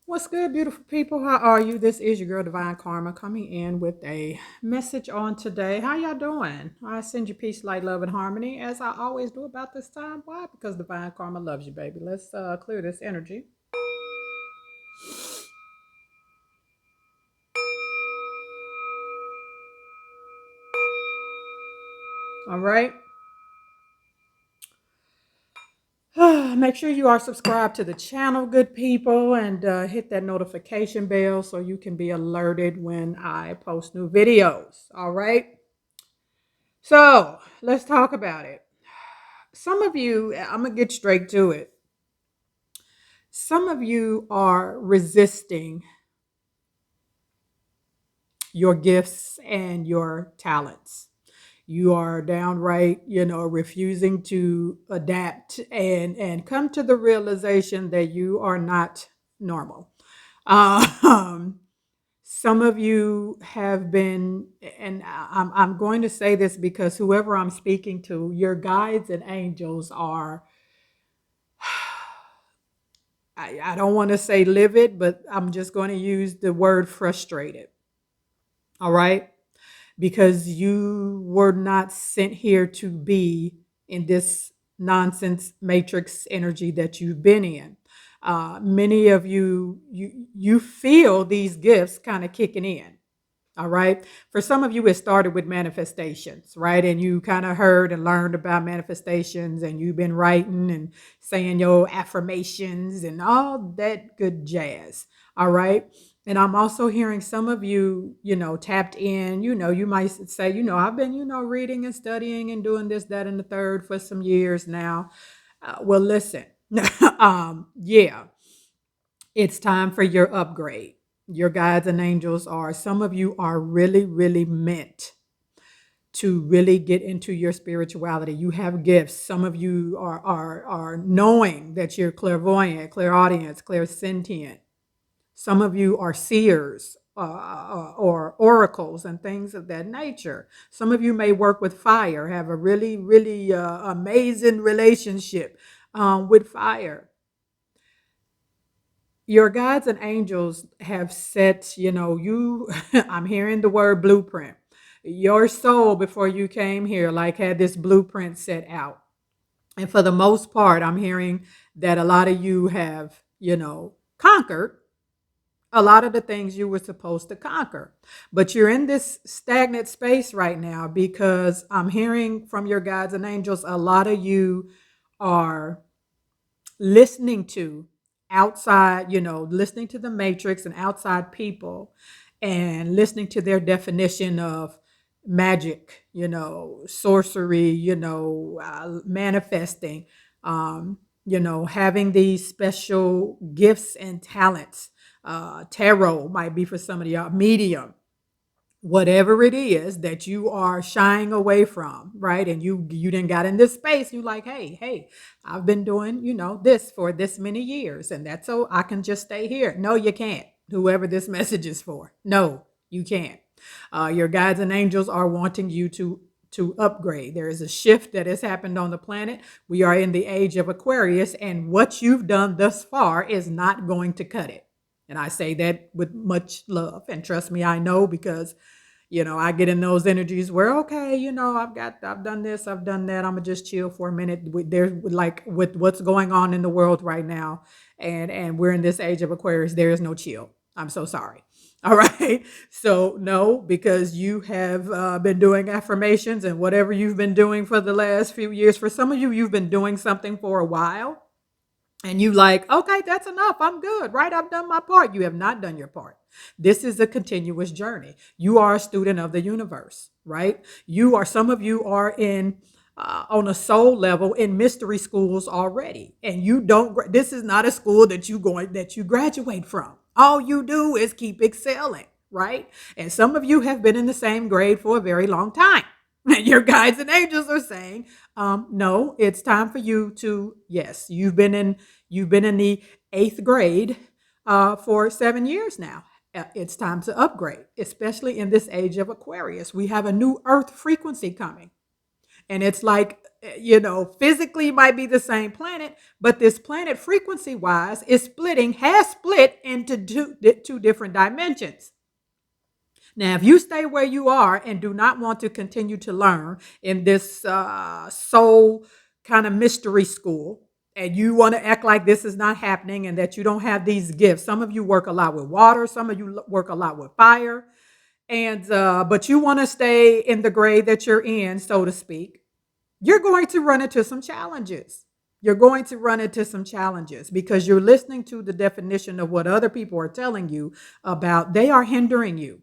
What's good, beautiful people? How are you? This is your girl Divine Karma coming in with a message on today. How y'all doing? I send you peace, light, love, and harmony as I always do about this time. Why? Because Divine Karma loves you, baby. Let's clear this energy. All right. Make sure you are subscribed to the channel, good people, and hit that notification bell so you can be alerted when I post new videos. All right. So let's talk about it. Some of you, I'm going to get straight to it. Some of you are resisting your gifts and your talents. You are downright, refusing to adapt and come to the realization that you are not normal. Um, some of you have been, and I'm going to say this because whoever I'm speaking to, your guides and angels are, I don't want to say livid, but I'm just going to use the word frustrated. All right. Because you were not sent here to be in this nonsense matrix energy that you've been in. Many of you feel these gifts kind of kicking in. All right. For some of you, it started with manifestations, right? And you kind of heard and learned about manifestations, and you've been writing and saying your affirmations and all that good jazz. All right. And I'm also hearing some of you, tapped in, you might say, I've been, reading and studying and doing this, that, and the third for some years now. Well, listen, yeah, it's time for your upgrade. Your guides and angels are, some of you are really, really meant to really get into your spirituality. You have gifts. Some of you are knowing that you're clairvoyant, clairaudience, clairsentient. Some of you are seers or oracles and things of that nature. Some of you may work with fire, have a really, really amazing relationship with fire. Your guides and angels have set, I'm hearing the word blueprint. Your soul before you came here, like had this blueprint set out. And for the most part, I'm hearing that a lot of you have, conquered a lot of the things you were supposed to conquer. But you're in this stagnant space right now because I'm hearing from your guides and angels, a lot of you are listening to outside, listening to the matrix and outside people and listening to their definition of magic, sorcery, manifesting, having these special gifts and talents. Tarot might be for some of y'all, medium, whatever it is that you are shying away from, right? And you didn't got in this space. You like, hey, I've been doing, this for this many years, and that's so I can just stay here. No, you can't. Whoever this message is for, no, you can't. Your guides and angels are wanting you to upgrade. There is a shift that has happened on the planet. We are in the age of Aquarius, and what you've done thus far is not going to cut it. And I say that with much love. And trust me, I know because I get in those energies where, okay, I've done this, I've done that. I'm gonna just chill for a minute. There's like with what's going on in the world right now, and we're in this age of Aquarius. There is no chill. I'm so sorry. All right. So no, because you have been doing affirmations and whatever you've been doing for the last few years. For some of you, you've been doing something for a while. And you like, okay, that's enough. I'm good, right? I've done my part. You have not done your part. This is a continuous journey. You are a student of the universe, right? Some of you are in, on a soul level in mystery schools already. And this is not a school that you graduate from. All you do is keep excelling, right? And some of you have been in the same grade for a very long time. And your guides and angels are saying, no, it's time for you to, yes, you've been in the eighth grade for 7 years now. It's time to upgrade, especially in this age of Aquarius. We have a new earth frequency coming. And it's like physically might be the same planet, but this planet frequency wise has split into two different dimensions. Now, if you stay where you are and do not want to continue to learn in this soul kind of mystery school, and you want to act like this is not happening and that you don't have these gifts, some of you work a lot with water, some of you work a lot with fire, and but you want to stay in the grade that you're in, so to speak, you're going to run into some challenges. You're going to run into some challenges because you're listening to the definition of what other people are telling you about. They are hindering you.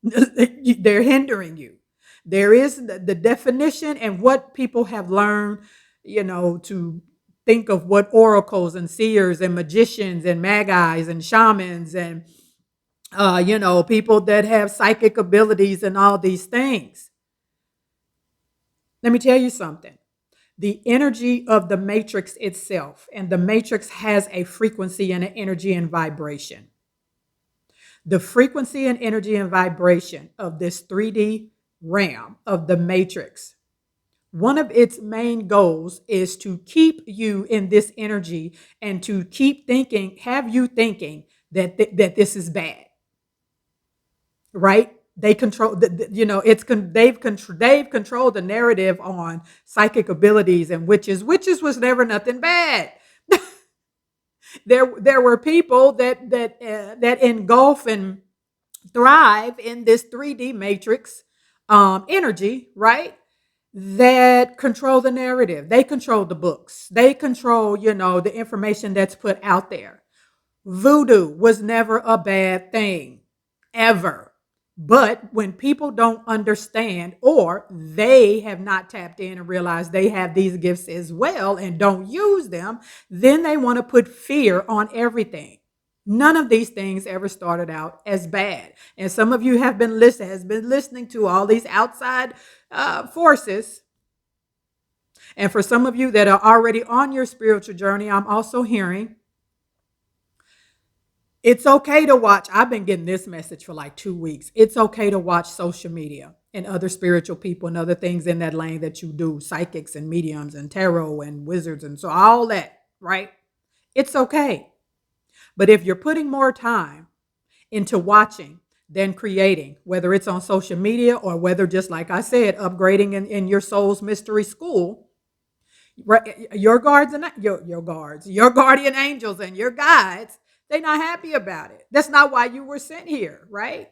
They're hindering you. There is the definition and what people have learned, to think of what oracles and seers and magicians and magi's and shamans and, people that have psychic abilities and all these things. Let me tell you something. The energy of the matrix itself, and the matrix has a frequency and an energy and vibration. The frequency and energy and vibration of this 3D realm of the matrix, one of its main goals is to keep you in this energy and to keep thinking, have you thinking that this is bad, right? They control, they've controlled the narrative on psychic abilities and witches. Witches was never nothing bad. There were people that engulf and thrive in this 3D matrix energy, right? That control the narrative. They control the books. They control, the information that's put out there. Voodoo was never a bad thing, ever. But when people don't understand, or they have not tapped in and realized they have these gifts as well and don't use them, then they want to put fear on everything. None of these things ever started out as bad. And some of you have been listening to all these outside forces. And for some of you that are already on your spiritual journey, I'm also hearing it's okay to watch. I've been getting this message for like 2 weeks. It's okay to watch social media and other spiritual people and other things in that lane that you do, psychics and mediums and tarot and wizards and so all that, right? It's okay. But if you're putting more time into watching than creating, whether it's on social media or whether, just like I said, upgrading in your soul's mystery school, right, your guardian angels and your guides, they're not happy about it. That's not why you were sent here, right?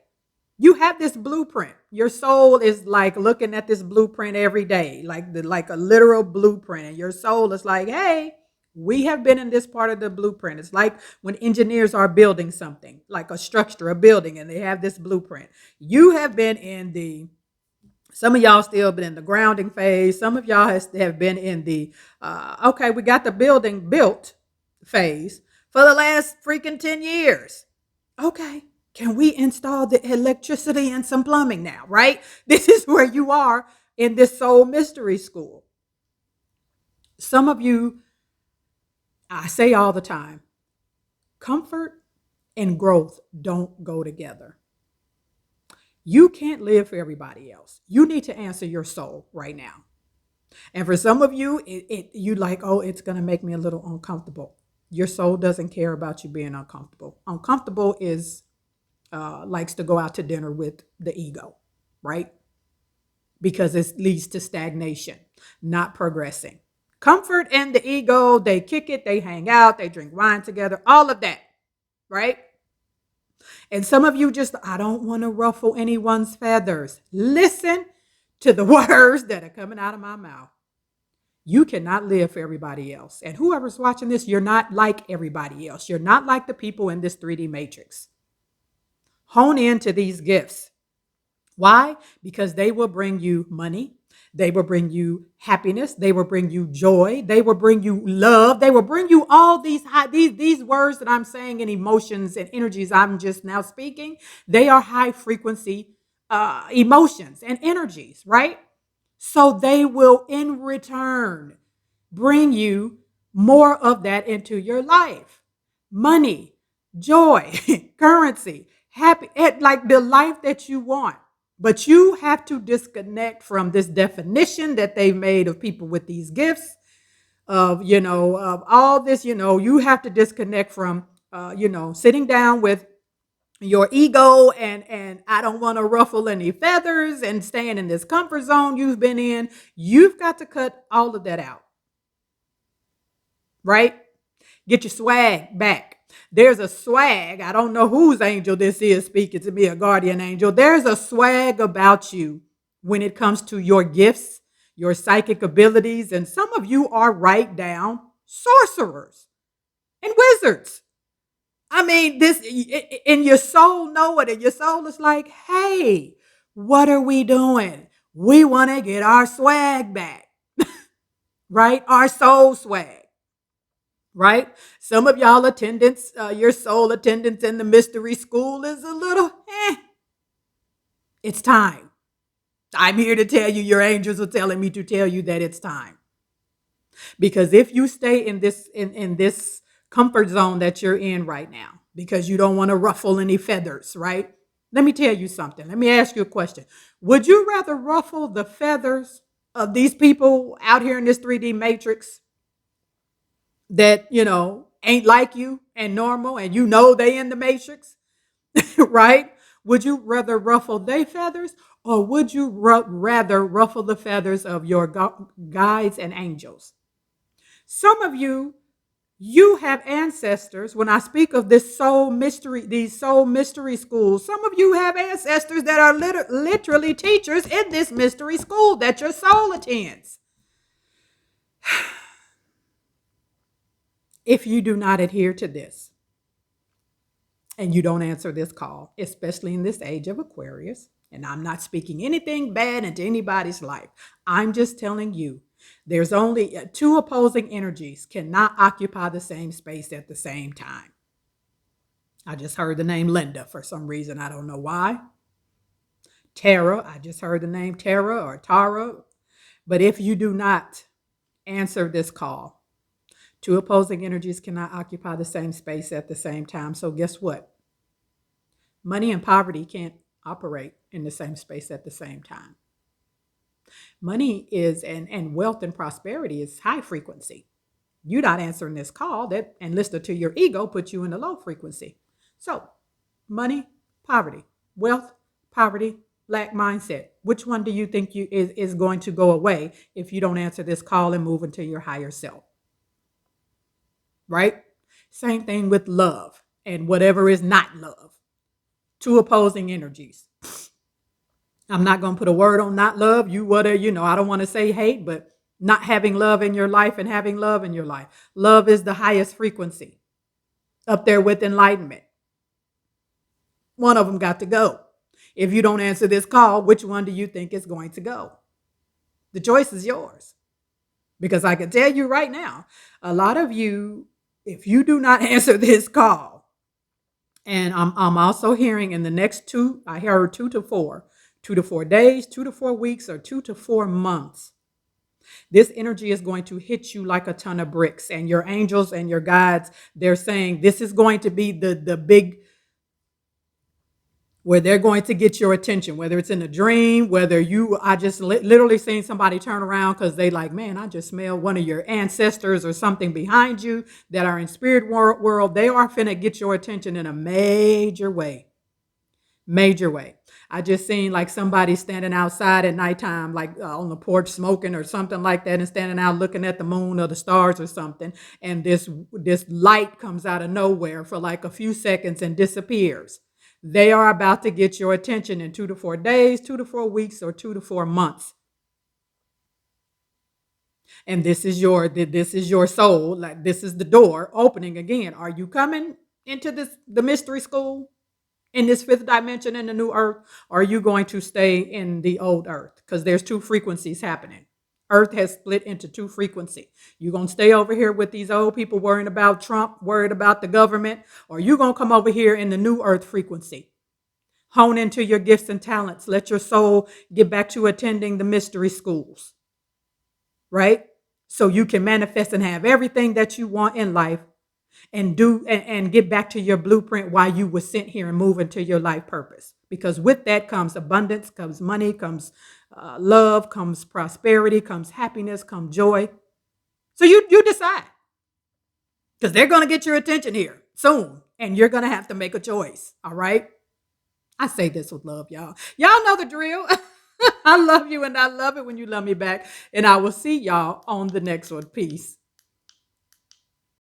You have this blueprint. Your soul is like looking at this blueprint every day, like a literal blueprint. And your soul is like, hey, we have been in this part of the blueprint. It's like when engineers are building something, like a structure, a building, and they have this blueprint. You have been some of y'all still been in the grounding phase. Some of y'all have been in the, okay, we got the building built phase for the last freaking 10 years. Okay, can we install the electricity and some plumbing now, right? This is where you are in this soul mystery school. Some of you, I say all the time, comfort and growth don't go together. You can't live for everybody else. You need to answer your soul right now. And for some of you, you like, oh, it's going to make me a little uncomfortable. Your soul doesn't care about you being uncomfortable. Uncomfortable is likes to go out to dinner with the ego, right? Because it leads to stagnation, not progressing. Comfort and the ego, they kick it, they hang out, they drink wine together, all of that, right? And some of you just, I don't want to ruffle anyone's feathers. Listen to the words that are coming out of my mouth. You cannot live for everybody else. And whoever's watching this, you're not like everybody else. You're not like the people in this 3D matrix. Hone into these gifts. Why? Because they will bring you money. They will bring you happiness. They will bring you joy. They will bring you love. They will bring you all these words that I'm saying and emotions and energies I'm just now speaking. They are high frequency emotions and energies, right? So they will in return bring you more of that into your life. Money, joy, currency, happy, like the life that you want. But you have to disconnect from this definition that they've made of people with these gifts, of all this. You have to disconnect from, sitting down with your ego and I don't want to ruffle any feathers and staying in this comfort zone you've been in. You've got to cut all of that out, right? Get your swag back. There's a swag. I don't know whose angel this is speaking to me, a guardian angel. There's a swag about you when it comes to your gifts, your psychic abilities. And some of you are right down sorcerers and wizards. I mean, this in your soul know it, and your soul is like, hey, what are we doing? We want to get our swag back, right? Our soul swag, right? Some of y'all attendance, your soul attendance in the mystery school is a little, it's time. I'm here to tell you, your angels are telling me to tell you that it's time. Because if you stay in this comfort zone that you're in right now, because you don't want to ruffle any feathers, right? Let me tell you something. Let me ask you a question. Would you rather ruffle the feathers of these people out here in this 3D matrix that, ain't like you and normal, and they in the matrix, right? Would you rather ruffle their feathers, or would you rather ruffle the feathers of your guides and angels? Some of you have ancestors. When I speak of this soul mystery, these soul mystery schools, some of you have ancestors that are literally teachers in this mystery school that your soul attends. If you do not adhere to this and you don't answer this call, especially in this age of Aquarius, and I'm not speaking anything bad into anybody's life, I'm just telling you, there's only two opposing energies cannot occupy the same space at the same time. I just heard the name Linda for some reason. I don't know why. Tara, I just heard the name Tara or Tara. But if you do not answer this call, two opposing energies cannot occupy the same space at the same time. So guess what? Money and poverty can't operate in the same space at the same time. Money is, and wealth and prosperity is high frequency. You're not answering this call and listening to your ego puts you in the low frequency. So money, poverty, wealth, poverty, lack mindset. Which one do you think is going to go away if you don't answer this call and move into your higher self? Right? Same thing with love and whatever is not love. Two opposing energies. I'm not going to put a word on not love. I don't want to say hate, but not having love in your life and having love in your life. Love is the highest frequency, up there with enlightenment. One of them got to go. If you don't answer this call, which one do you think is going to go? The choice is yours. Because I can tell you right now, a lot of you, if you do not answer this call, and I'm also hearing in the next I heard 2 to 4 days, 2 to 4 weeks, or 2 to 4 months. This energy is going to hit you like a ton of bricks. And your angels and your guides, they're saying this is going to be the big, where they're going to get your attention, whether it's in a dream, whether I just literally seen somebody turn around because they like, man, I just smell one of your ancestors or something behind you that are in spirit world. They are finna get your attention in a major way. Major way. I just seen like somebody standing outside at nighttime, like on the porch smoking or something like that, and standing out looking at the moon or the stars or something. And this light comes out of nowhere for like a few seconds and disappears. They are about to get your attention in 2 to 4 days, 2 to 4 weeks, or 2 to 4 months. And this is your soul. Like this is the door opening again. Are you coming into the mystery school? In this fifth dimension in the new earth, or are you going to stay in the old earth? Because there's two frequencies happening. Earth has split into two frequencies. You going to stay over here with these old people worrying about Trump, worried about the government, or you going to come over here in the new earth frequency? Hone into your gifts and talents. Let your soul get back to attending the mystery schools, right? So you can manifest and have everything that you want in life and do and get back to your blueprint while you were sent here and move into your life purpose. because with that comes abundance, comes money, comes love, comes prosperity, comes happiness, comes joy. So you decide, because they're going to get your attention here soon, and you're going to have to make a choice. All right. I say this with love, y'all. Y'all know the drill. I love you, and I love it when you love me back. And I will see y'all on the next one. Peace.